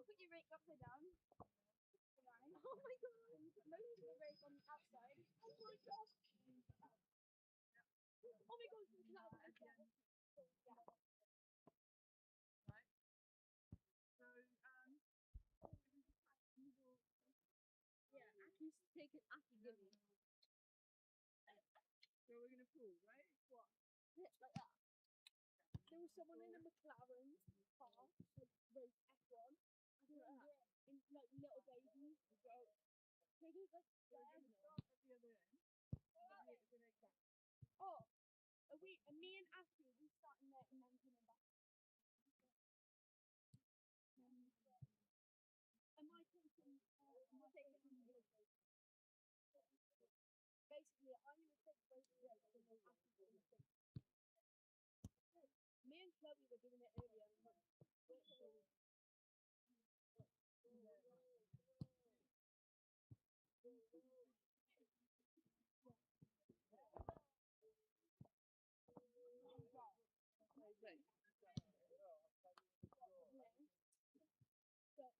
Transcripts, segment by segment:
Put your rake upside down. Oh my god! Most of the rake on the outside. Oh my god! Oh my god! Yeah, Aki's taking Aki Gilly. So we're gonna pull, right? What? Yeah, like that. There was someone in a McLaren car, like race F1. I think like that. In like little babies. So take it like diagonal. At the other end. Oh, me and Aki, we starting there and then coming back. Am I taking? Basically, I'm gonna take both legs and then Aki's gonna take. Me and Chloe were doing it earlier.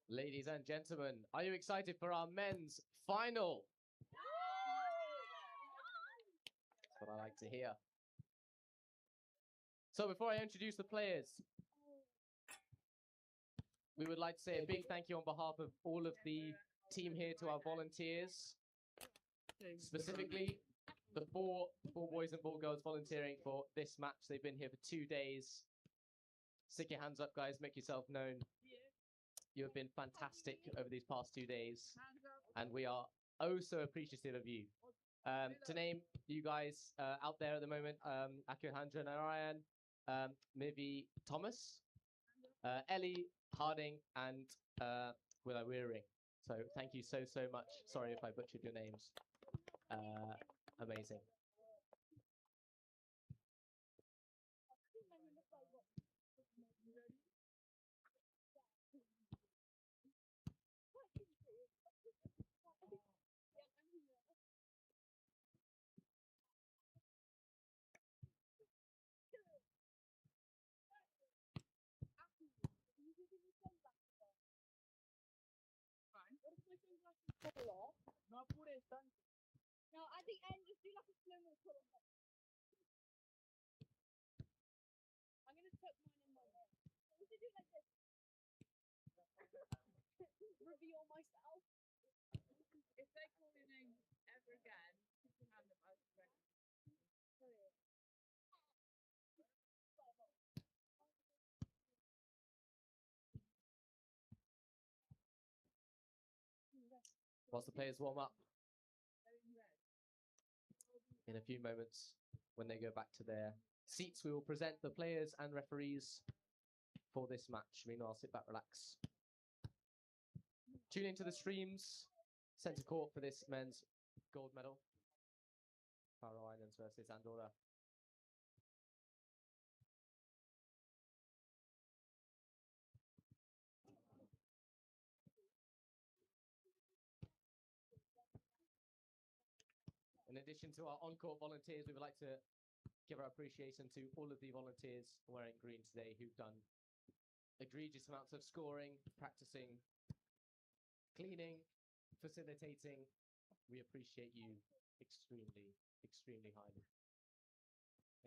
Ladies and gentlemen, are you excited for our men's final? That's what I like to hear. So before I introduce the players, we would like to say a big thank you on behalf of all of the team here to our volunteers, specifically the four boys and 4 girls volunteering for this match. They've been here for 2 days. Stick your hands up, guys. Make yourself known. You have been fantastic over these past 2 days, and we are oh so appreciative of you. To name you guys out there at the moment, Akuhandra Narayan, Mivi Thomas, Ellie Harding, and Willa Wearing. So thank you so much. Sorry if I butchered your names. Amazing. No, at the end, just do like a slow-mo pull up. I'm gonna tuck mine in my hair. We should do like this. Reveal myself. If they call your name ever again, put your hand up as a record. Whilst the players warm up, in a few moments, when they go back to their seats, we will present the players and referees for this match. Meanwhile, sit back, relax. Tune into the streams. Centre court for this men's gold medal. Faroe Islands versus Andorra. In addition to our on-court volunteers, we would like to give our appreciation to all of the volunteers wearing green today who've done egregious amounts of scoring, practicing, cleaning, facilitating. We appreciate you extremely, extremely highly.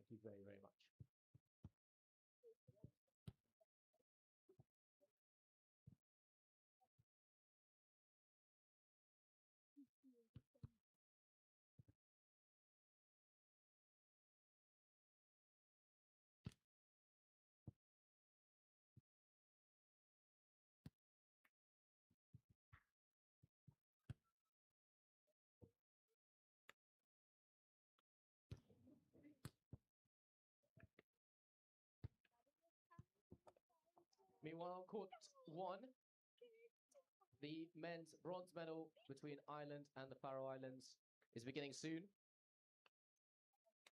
Thank you very, very much. Meanwhile, court 1, the men's bronze medal between Ireland and the Faroe Islands is beginning soon.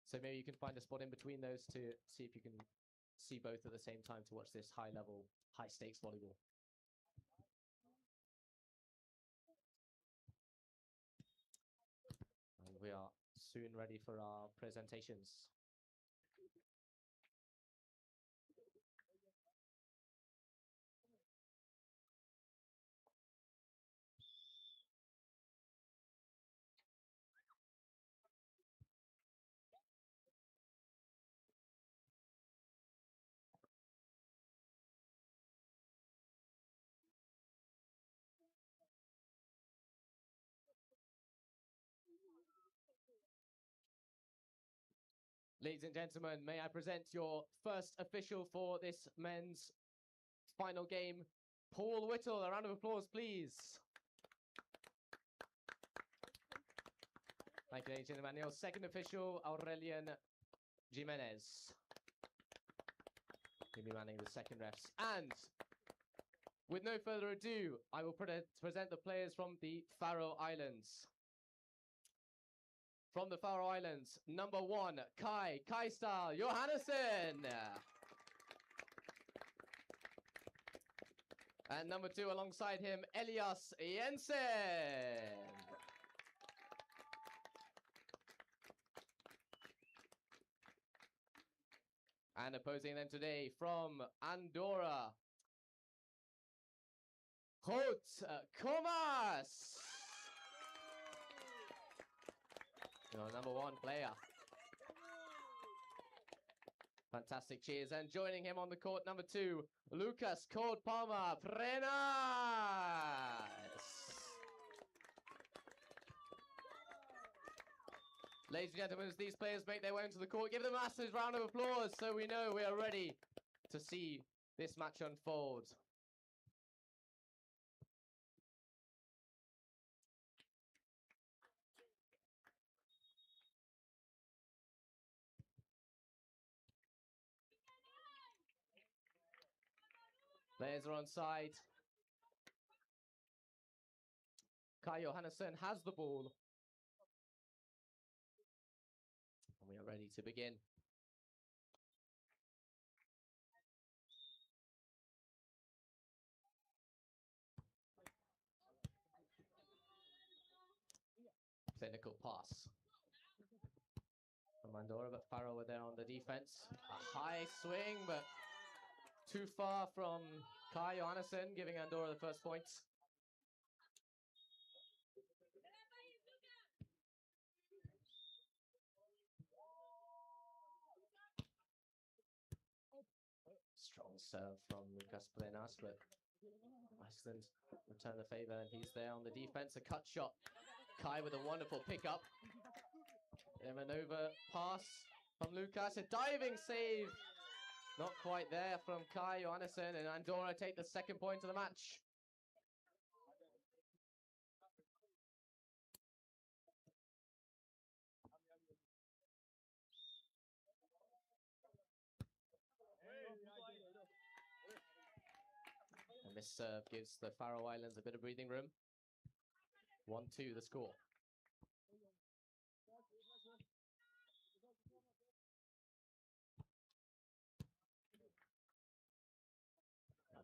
So maybe you can find a spot in between those to see if you can see both at the same time to watch this high level, high stakes volleyball. And we are soon ready for our presentations. Ladies and gentlemen, may I present your first official for this men's final game, Paul Whittle. A round of applause, please. Thank you, ladies and gentlemen. Your second official, Aurelian Jimenez. He'll be manning the second refs. And with no further ado, I will present the players from the Faroe Islands. From the Faroe Islands, number 1, Kaistar Johannesen. And number 2, alongside him, Elias Jensen. And opposing them today from Andorra, O.Comas. Your number 1 player. Fantastic cheers. And joining him on the court, number 2, Lucas Cold Palmer Prenas. Ladies and gentlemen, as these players make their way into the court, give them a massive round of applause so we know we are ready to see this match unfold. Players are on side. Johannesen has the ball. And we are ready to begin. Clinical pass from Andorra, but Faroe were there on the defense. A high swing, but too far from Johannesen, giving Andorra the first points. Strong serve from Lucas Prenas, but Iceland return the favour, and he's there on the defense. A cut shot. Kai with a wonderful pickup. An over pass from Lucas. A diving save. Not quite there from Johannesen, and Andorra take the second point of the match. And this serve gives the Faroe Islands a bit of breathing room. 1-2 the score.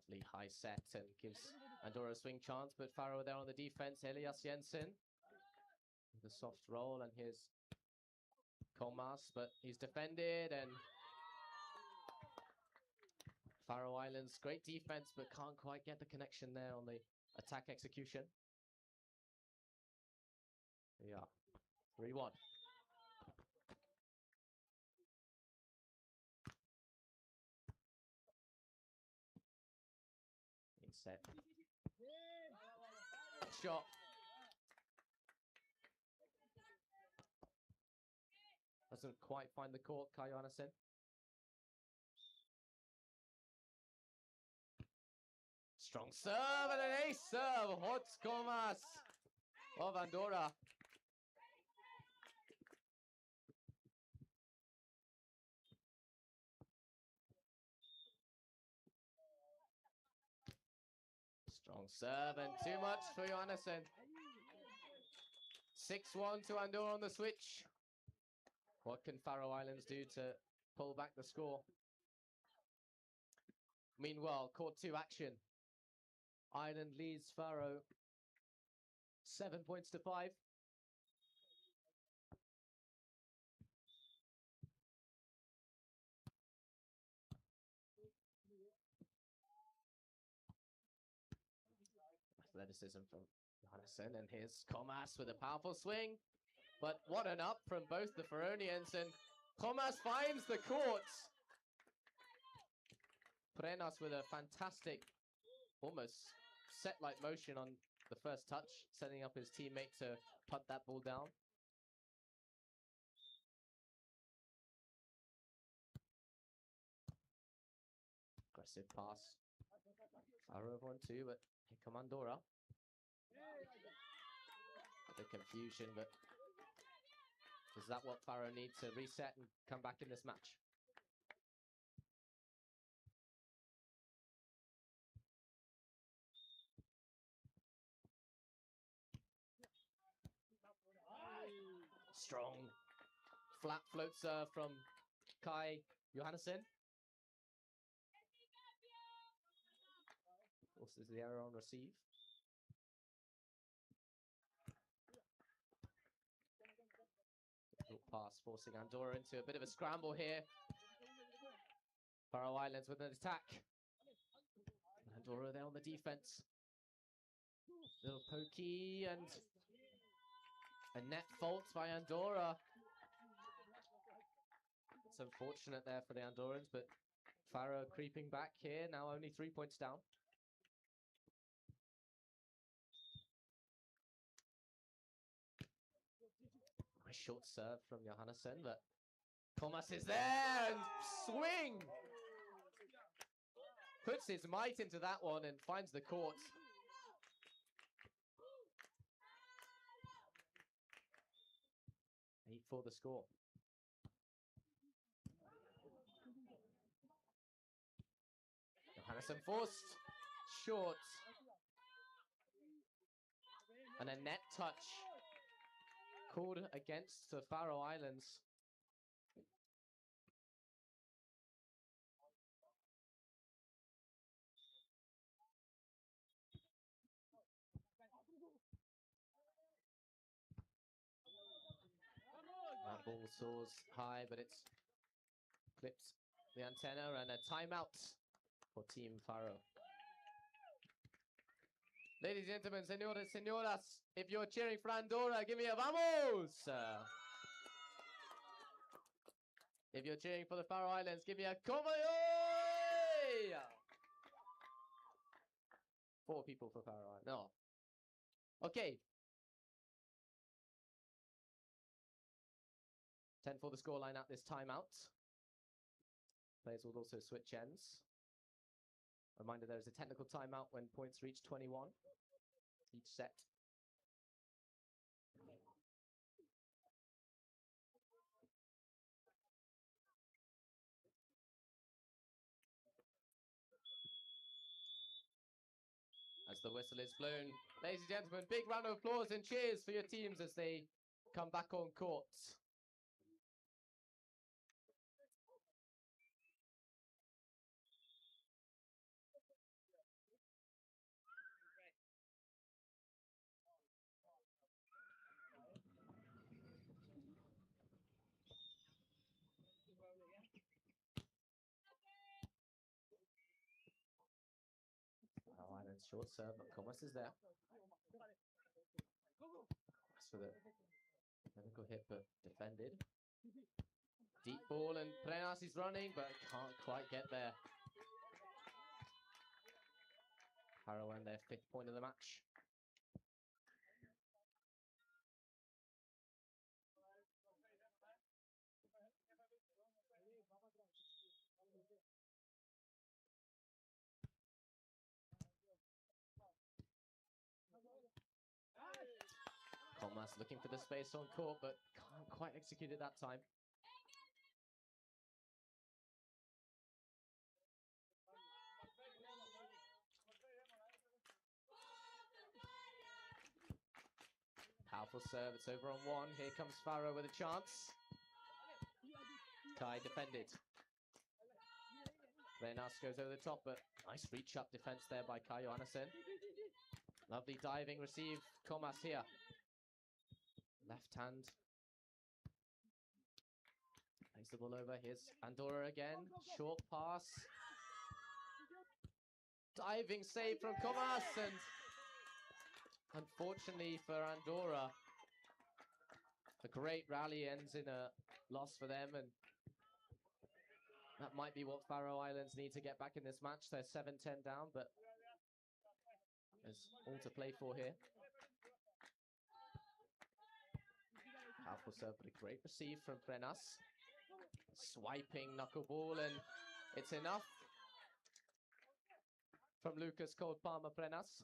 Lovely high set and gives Andorra a swing chance, but Faroe there on the defense. Elias Jensen with a soft roll, and here's O.Comas, but he's defended, and Faroe Islands, great defense, but can't quite get the connection there on the attack execution. Yeah, 3-1. Set. Shot. Doesn't quite find the court, Johannesen. Strong serve and an ace serve. O.Comas of Andorra. Strong serve and too much for Johannesen. 6-1 to Andorra on the switch. What can Faroe Islands do to pull back the score? Meanwhile, court 2 action. Ireland leads Faroe 7 points to 5. Athleticism from Johannesen, and here's O.Comas with a powerful swing. But what an up from both the Faronians, and O.Comas finds the court. Prenas with a fantastic, almost set-like motion on the first touch, setting up his teammate to punt that ball down. Aggressive pass. Faroe 1-2, but here come Andorra. The confusion, but is that what Faroe need to reset and come back in this match? Strong flat float serve from Johannesen. Forces the error on receive. Difficult pass, forcing Andorra into a bit of a scramble here. Faroe Islands with an attack. Andorra there on the defense. Little pokey and a net fault by Andorra. It's unfortunate there for the Andorrans, but Faroe creeping back here, now only 3 points down. Nice short serve from Johannesen, but O.Comas is there and swing! Puts his might into that one and finds the court. For the score. Johannesen forced, short, and a net touch called against the Faroe Islands. That ball soars high, but it's clipped the antenna, and a timeout for Team Faroe. Ladies and gentlemen, señores, señoras, if you're cheering for Andorra, give me a vamos! If you're cheering for the Faroe Islands, give me a kovayoy! 4 people for Faroe Islands. No. Okay. 10 for the scoreline at this timeout. Players will also switch ends. Reminder, there is a technical timeout when points reach 21 each set. As the whistle is blown, ladies and gentlemen, big round of applause and cheers for your teams as they come back on court. Short serve, but O.Comas is there. That's for the technical hit, but defended. Deep ball, and Prenas is running, but can't quite get there. Faroe and their 5th point of the match. O.Comas looking for the space on court, but can't quite execute it that time. Powerful serve, it's over on 1. Here comes Faroe with a chance. Kai defended. Prenas goes over the top, but nice reach up defense there by Kai Johannesen. Lovely diving receive. O.Comas here. Left hand. Plays the ball over. Here's Andorra again. Short pass. Diving save from O.Comas, and unfortunately for Andorra, a great rally ends in a loss for them, and that might be what Faroe Islands need to get back in this match. They're 7-10 down, but there's all to play for here. Powerful serve, but a great receive from Prenas. Swiping knuckleball, and it's enough from Lucas Cold Palmer Prenas.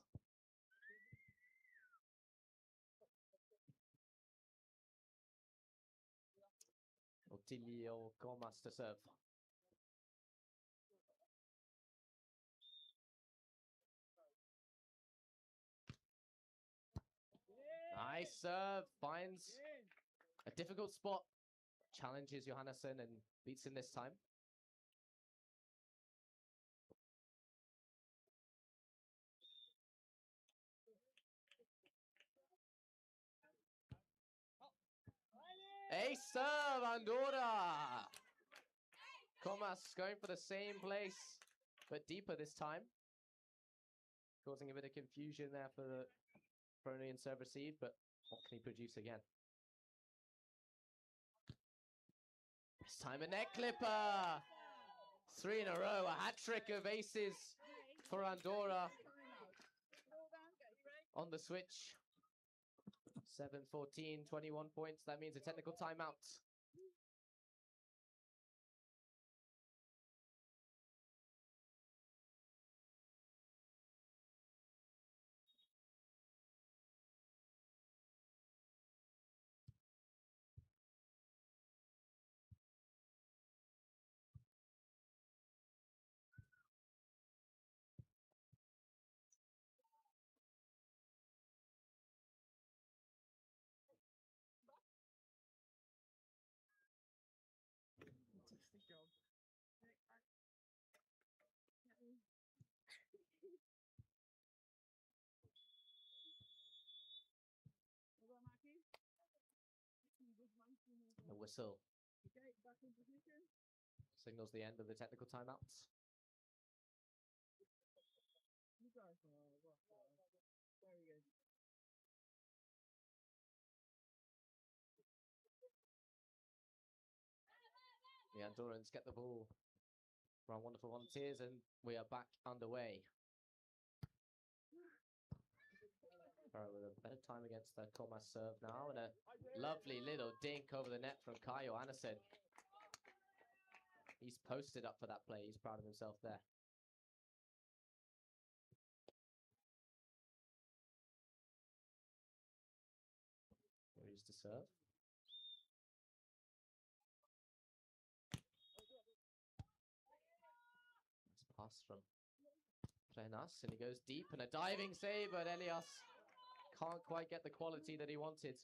O.Comas to serve. Nice serve, finds a difficult spot, challenges Johannesen and beats him this time. Ace serve, Andorra! O.Comas going for the same place, but deeper this time. Causing a bit of confusion there for the Fronian serve receive, but what can he produce again? This time a net clipper! 3 in a row, a hat-trick of aces for Andorra on the switch. 7-14, 21 points. That means a technical timeout. The whistle signals the end of the technical timeouts. The Andorrans get the ball for our wonderful volunteers, and we are back underway. With a better time against the O.Comas serve now, and a lovely little dink over the net from Kai Johannesen. He's posted up for that play. He's proud of himself there. Here he is to serve. Nice pass from Prenas, and he goes deep, and a diving save, but Elias can't quite get the quality that he wanted.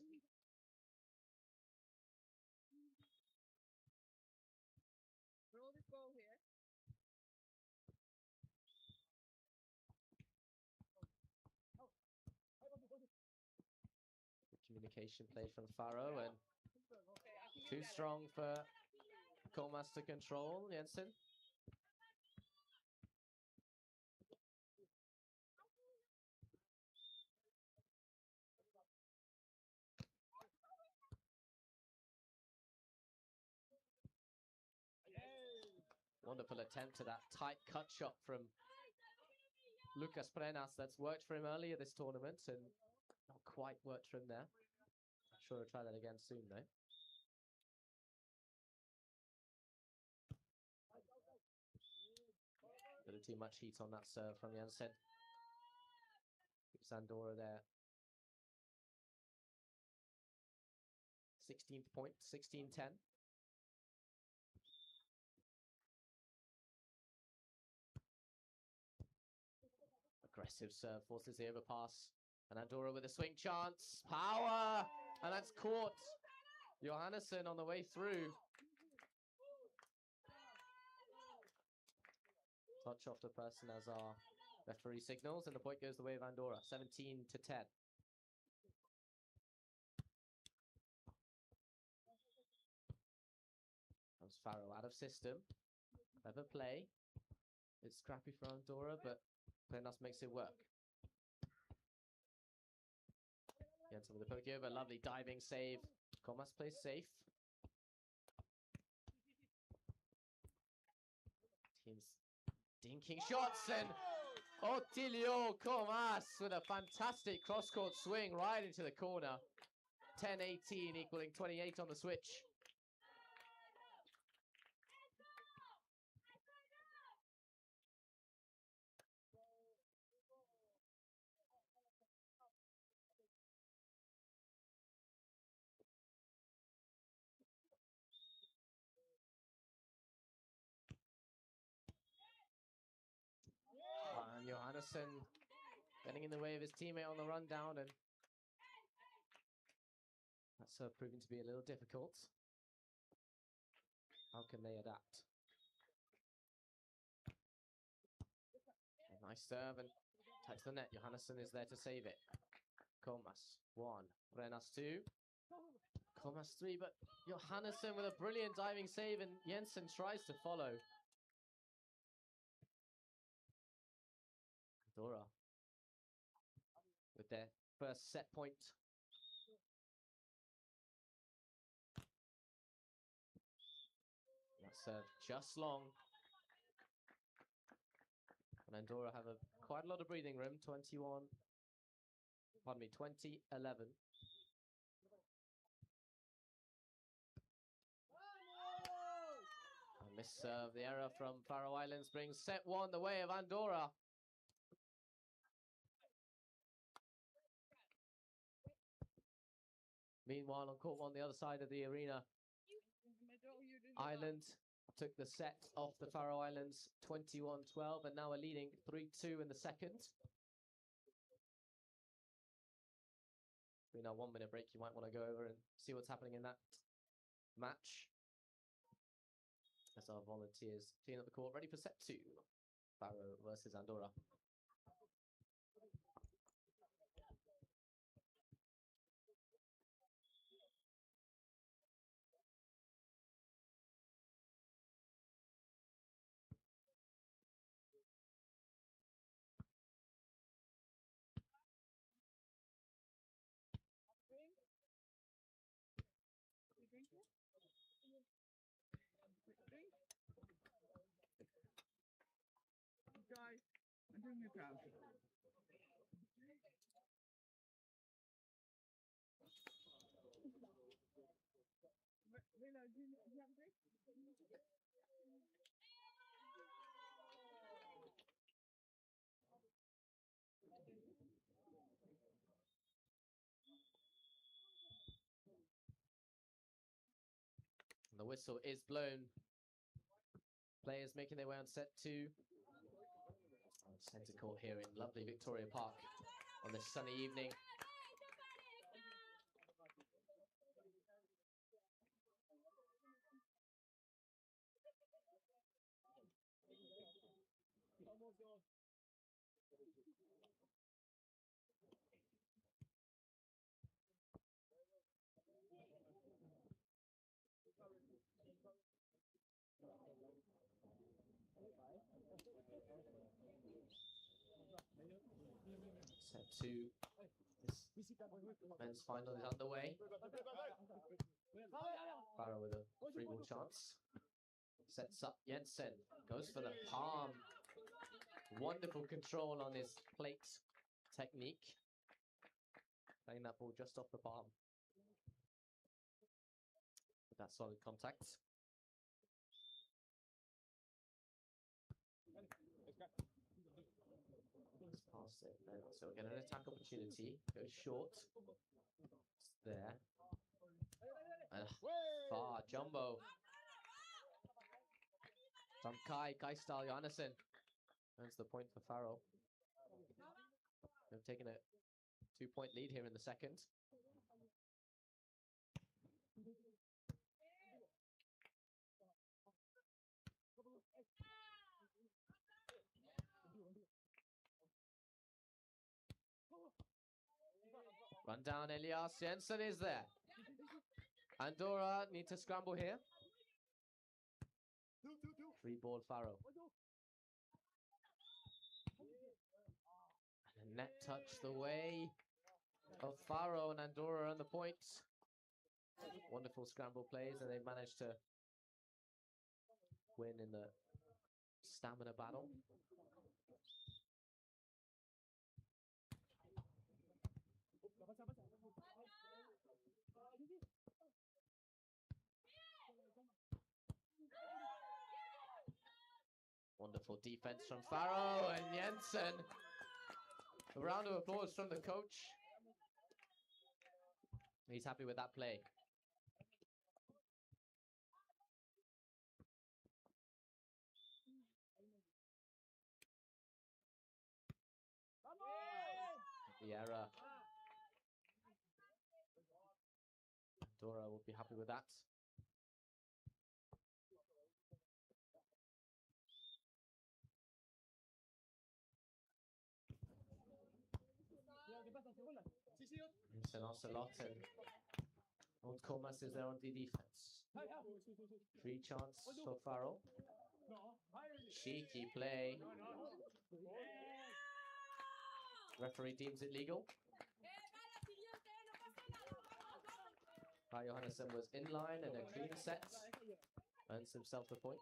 Roll this ball here. Communication play from Faro, and too strong for O.Comas to control. Jensen. Wonderful attempt to that tight cut shot from Lucas Prenas that's worked for him earlier this tournament, and not quite worked for him there. I'm sure he'll try that again soon, though. A little too much heat on that serve from Jensen. Keeps Andorra there. 16th point, 16-10. Aggressive serve, forces the overpass. And Andorra with a swing chance. Power! And that's caught. Johannesen on the way through. Touch off the person as our referee signals, and the point goes the way of Andorra, 17 to 10. Comes Farrow out of system. Clever play. It's scrappy for Andorra, but Prenas makes it work. Jensen with the poke over, lovely diving save. O.Comas plays safe. Teams dinking shots, and O.Comas with a fantastic cross-court swing right into the corner. 10-18 equaling 28 on the switch. And Johannesen getting in the way of his teammate on the rundown, and that's proving to be a little difficult. How can they adapt? A nice serve and touch the net. Johannesen is there to save it. O.Comas 1, Prenas 2, O.Comas 3, but Johannesen with a brilliant diving save, and Jensen tries to follow. Andorra with their first set point. That serve just long. And Andorra have quite a lot of breathing room. 20-11. And this serve, the error from Faroe Islands brings set 1 the way of Andorra. Meanwhile, on court 1, the other side of the arena, Ireland took the set off the Faroe Islands 21-12 and now are leading 3-2 in the second. In our 1 minute break, you might want to go over and see what's happening in that match. As our volunteers clean up the court, ready for set 2. Faroe versus Andorra. Guys, I'm doing my job. Reload, do you have a break? The whistle is blown. Players making their way on set 2. Centre court here in lovely Victoria Park on this sunny evening. Set 2. This men's final is underway. Farrow with a 3-ball chance. Sets up Jensen. Goes for the palm. Wonderful control on his plate technique. Playing that ball just off the palm. With that solid contact. Past it. So we're getting an attack opportunity. Goes short. It's there. And far. Jumbo. From Kai style Johannesen. That's the point for Farrow. They've taken a 2-point lead here in the second. Run down, Elias. Jensen is there. Andorra need to scramble here. 3-ball Faro. And a net touch the way of Faro, and Andorra on the point. Wonderful scramble plays, and they managed to win in the stamina battle. Wonderful defense from Faro and Jensen. A round of applause from the coach. He's happy with that play. The error. Dora will be happy with that. Jensen Ocelot and O.Comas is there on the defense. Free chance for Faro. Cheeky play. Referee deems it legal. Johannesen was in line and a clean set. Earns himself the point.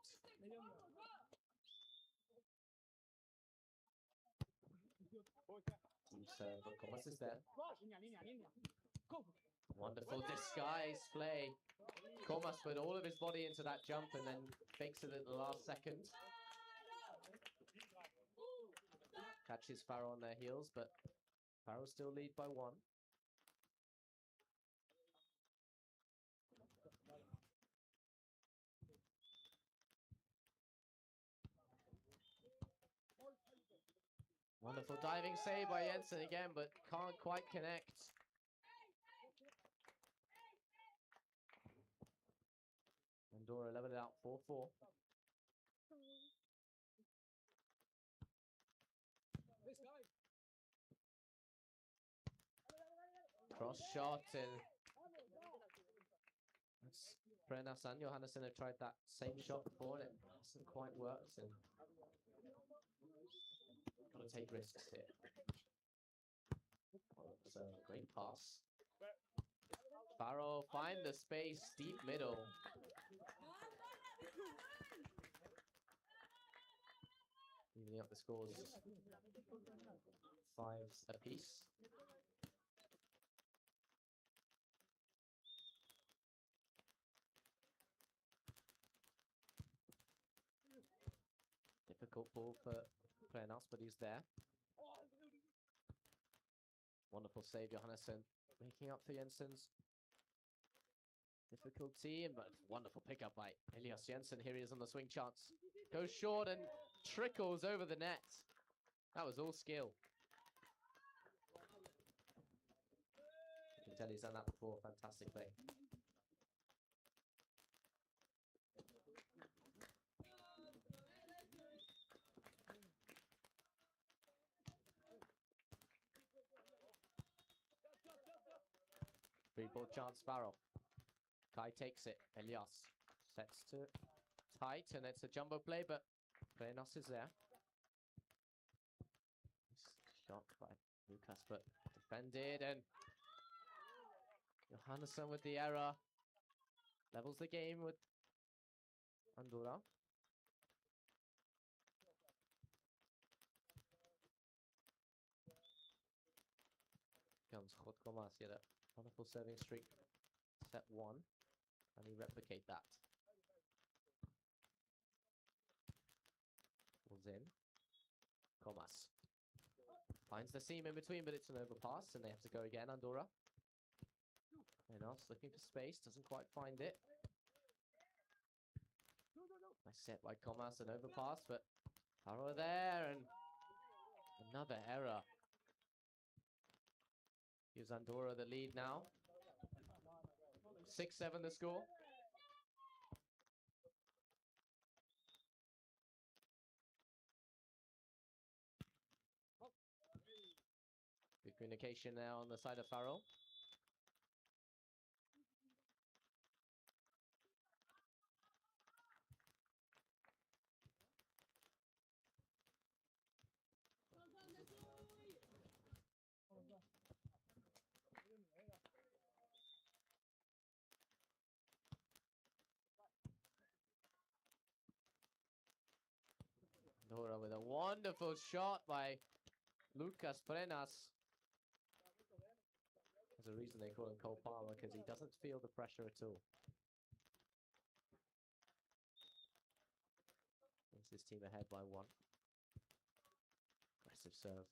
O.Comas is there. Wonderful disguise play. O.Comas put all of his body into that jump and then fakes it at the last second. Catches Faro on their heels, but Faro still lead by 1. Wonderful diving save by Jensen again, but can't quite connect. Andorra leveled it out 4-4. Cross shot, and Prenas and Johannesen have tried that same shot before and it hasn't quite worked, and got to take risks here. It's a great pass. Faro find the space, deep middle. Evening up the scores, 5s apiece. Difficult ball for Prenas, but he's there. Wonderful save, Johannesen, making up for Jensen's difficulty, but wonderful pickup by Elias Jensen. Here he is on the swing chance. Goes short and trickles over the net. That was all skill. You can tell he's done that before. Fantastic play. Three-ball chance, Faro. Kai takes it. Elias sets to tight, and it's a jumbo play, but Prenas is there. Shot by Lucas, but defended, and Johannesen with the error. Levels the game with Andorra. Comes O.Comas, he had a wonderful serving streak. Set 1. And we replicate that. Pulls in. O.Comas finds the seam in between, but it's an overpass, and they have to go again. Andorra. Prenas looking for space, doesn't quite find it. Nice set by O.Comas, an overpass, but Faro there, and another error. Gives Andorra the lead now. 6-7 the score. Good Communication there on the side of Farrell. Dora with a wonderful shot by Lucas Prenas. There's a reason they call him Cole Palmer, because he doesn't feel the pressure at all. Brings his team ahead by 1. Aggressive serve.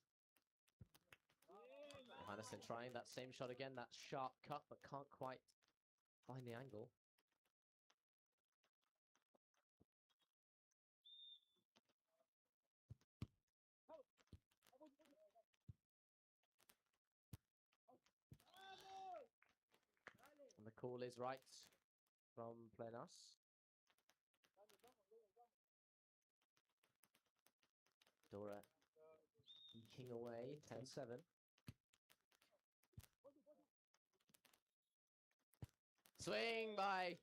Johannesen trying that same shot again, that sharp cut, but can't quite find the angle. And the call is right from Prenas. Dora eking away, 10-7. Swing by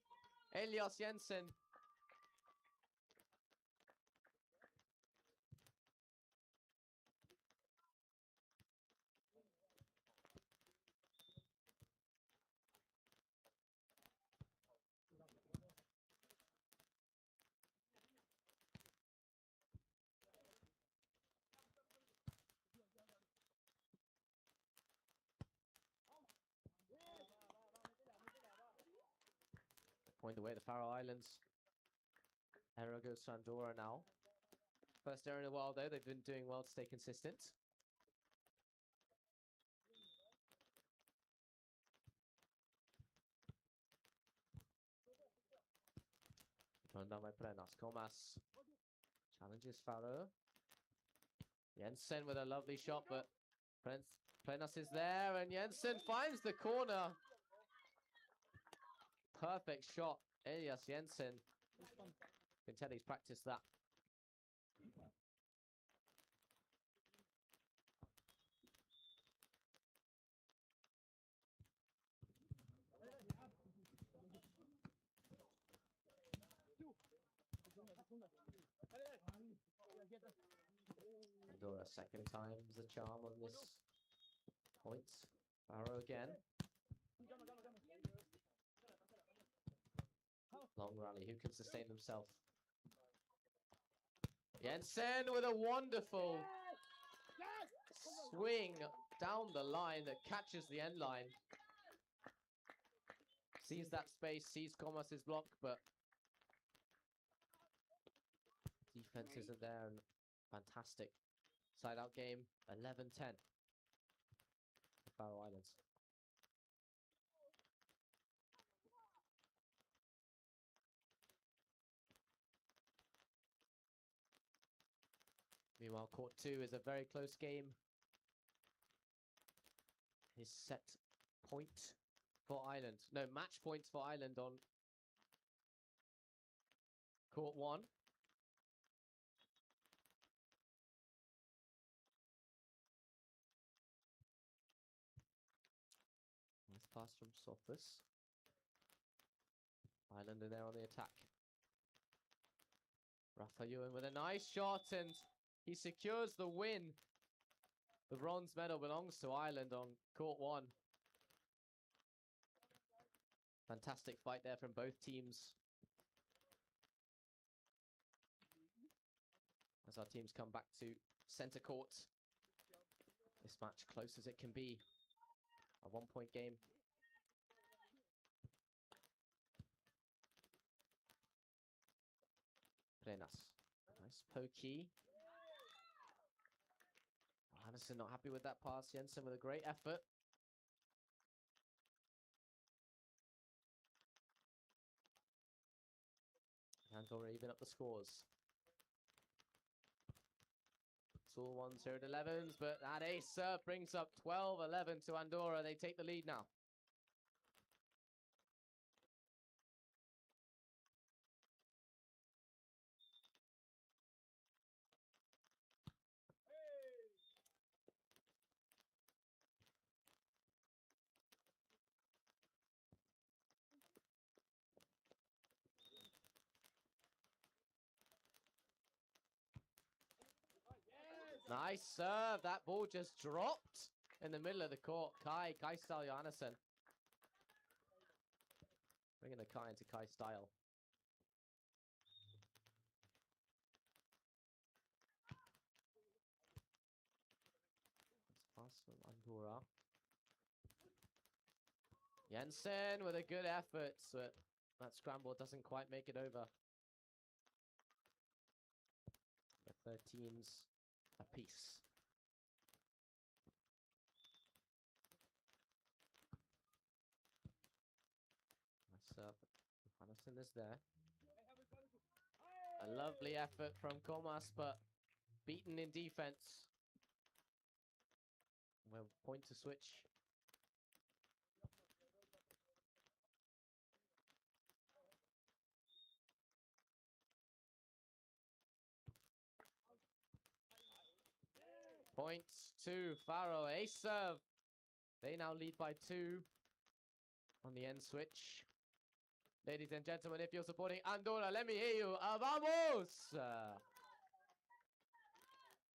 Elias Jensen. Point away the Faroe Islands. Error goes to Andorra now. First error in a while though, they've been doing well to stay consistent. Run down by Prenas. O.Comas challenges Faroe. Jensen with a lovely shot, but Prenas is there, and Jensen finds the corner. Perfect shot, Elias Jensen. You can tell he's practiced that. Andorra second time's the charm on this point. Farrow again. Long rally, who can sustain himself? Jensen with a wonderful swing down the line that catches the end line. Sees that space, sees O.Comas' block, but defense isn't there, and fantastic side-out game, 11-10. Faroe Islands. Meanwhile, court 2 is a very close game. His set point for Ireland. No, match points for Ireland on court 1. Nice pass from Sophus. Ireland are there on the attack. Rafa Ewan with a nice shot, and he secures the win. The bronze medal belongs to Ireland on court 1. Fantastic fight there from both teams. As our teams come back to centre court. This match close as it can be. A 1-point game. Prenas. Nice pokey. Johannesen not happy with that pass. Jensen with a great effort. Andorra even up the scores. It's all 1s here at 11s, but that ace serve brings up 12-11 to Andorra. They take the lead now. Nice serve. That ball just dropped in the middle of the court. Kai style Johannesen. Bringing the Kai into Kai style. Pass from Andorra. Jensen with a good effort, but that scramble doesn't quite make it over. The 13s apiece. Nice serve. Johannesen is there. A lovely effort from O.Comas, but beaten in defense. Well, point to switch. Points to Faro. Ace serve. They now lead by 2 on the end switch. Ladies and gentlemen, if you're supporting Andorra, let me hear you. Vamos!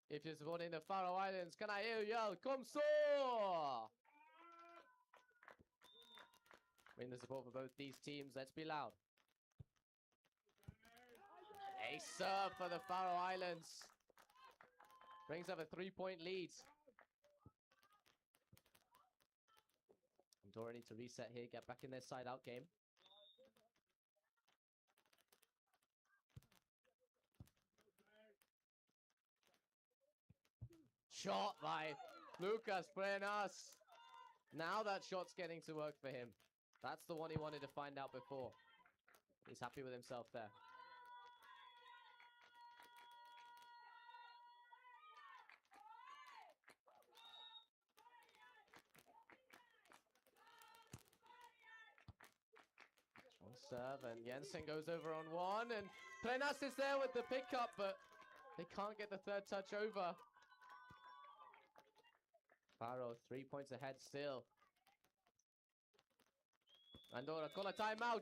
If you're supporting the Faroe Islands, can I hear you yell, Kom så! Win the support for both these teams. Let's be loud. Ace serve for the Faroe Islands. Brings up a 3-point lead. Andorra need to reset here, get back in their side-out game. Shot by Lucas Prenas. Now that shot's getting to work for him. That's the one he wanted to find out before. He's happy with himself there. Serve, and Jensen goes over on 1, and Prenas is there with the pickup, but they can't get the third touch over. Faro 3 points ahead still. Andorra call a timeout.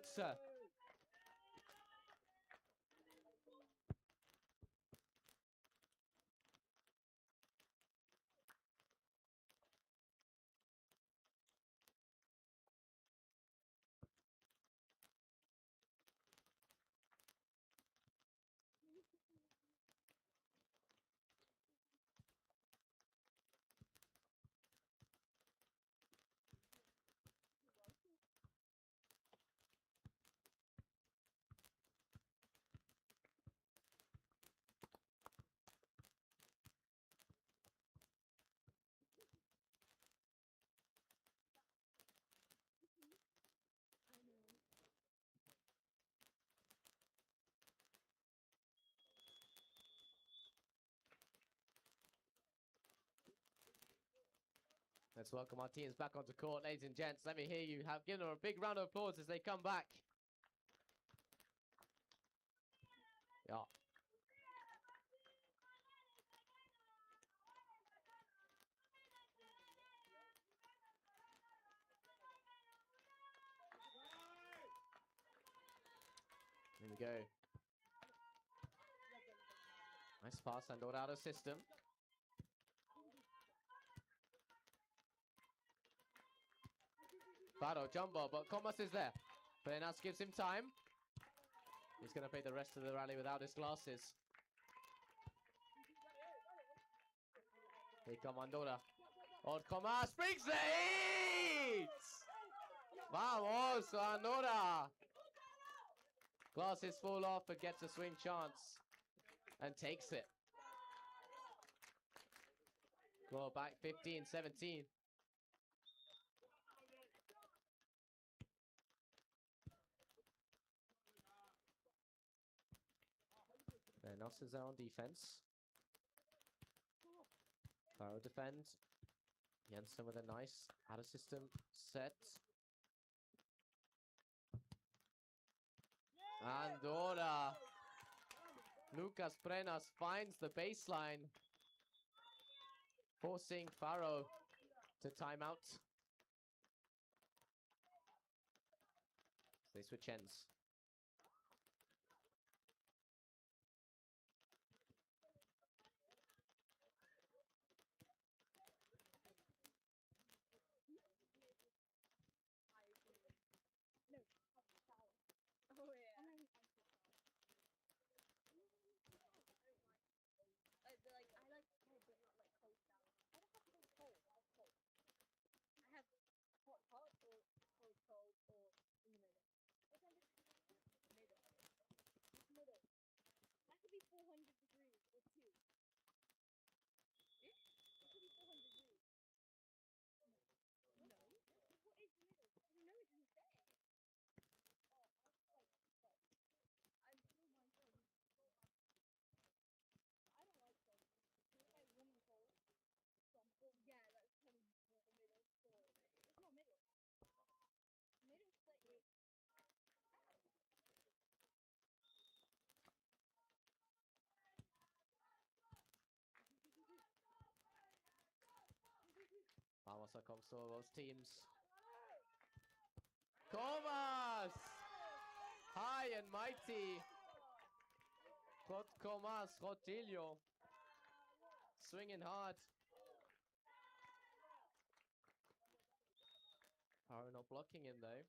Let's welcome our teams back onto court, ladies and gents. Let me hear you. Give them a big round of applause as they come back. Yeah. Here we go. Nice pass, Andorra out of system. Faro, jumbo, but O.Comas is there. Prenas gives him time. He's going to play the rest of the rally without his glasses. Here come Andorra. O.Comas brings the heat! Vamos, Andorra! Glasses fall off but gets a swing chance. And takes it. Score back 15-17. Prenas is there on defense. Faro defend. Jensen with a nice out of system set. Andorra. Lucas Prenas finds the baseline, forcing Faro to timeout. They switch ends. some of those teams. O.Comas! High and mighty. O.Comas, Rotilio. Swinging hard. Power not blocking him though.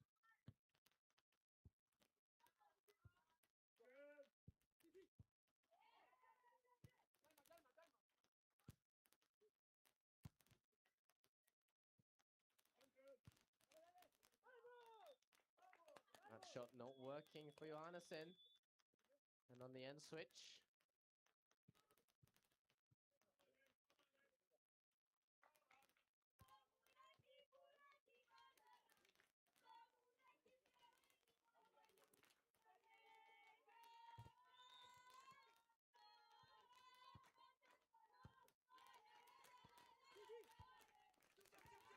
That shot not working for Johannesen. And on the end switch.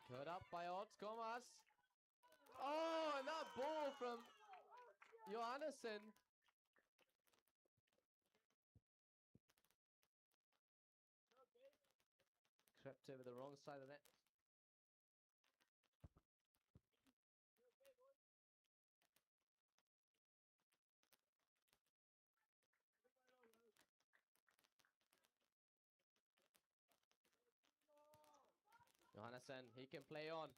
Good up by O.Comas. Oh, and that ball from Johannesen. Crept over the wrong side of the net. Johannesen, he can play on.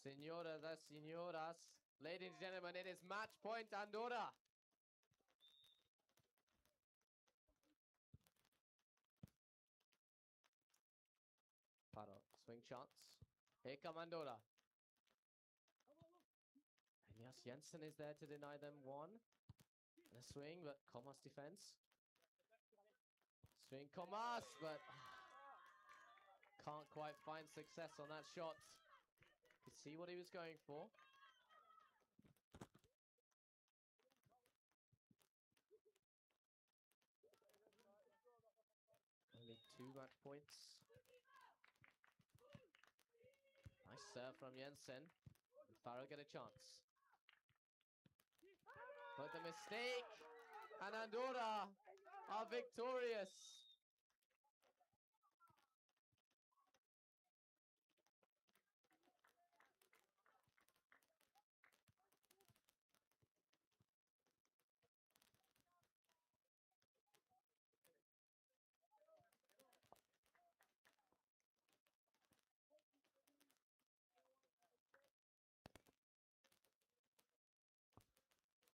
Señoras and señoras, ladies and gentlemen, it is match point Andorra. Paro, swing chance. Here come Andorra. And yes, Jensen is there to deny them one. And a swing, but O.Comas defense. Swing O.Comas, but can't quite find success on that shot. Could see what he was going for. Only 2 match points. Nice serve from Jensen. And Farrow get a chance. But the mistake, and Andorra are victorious.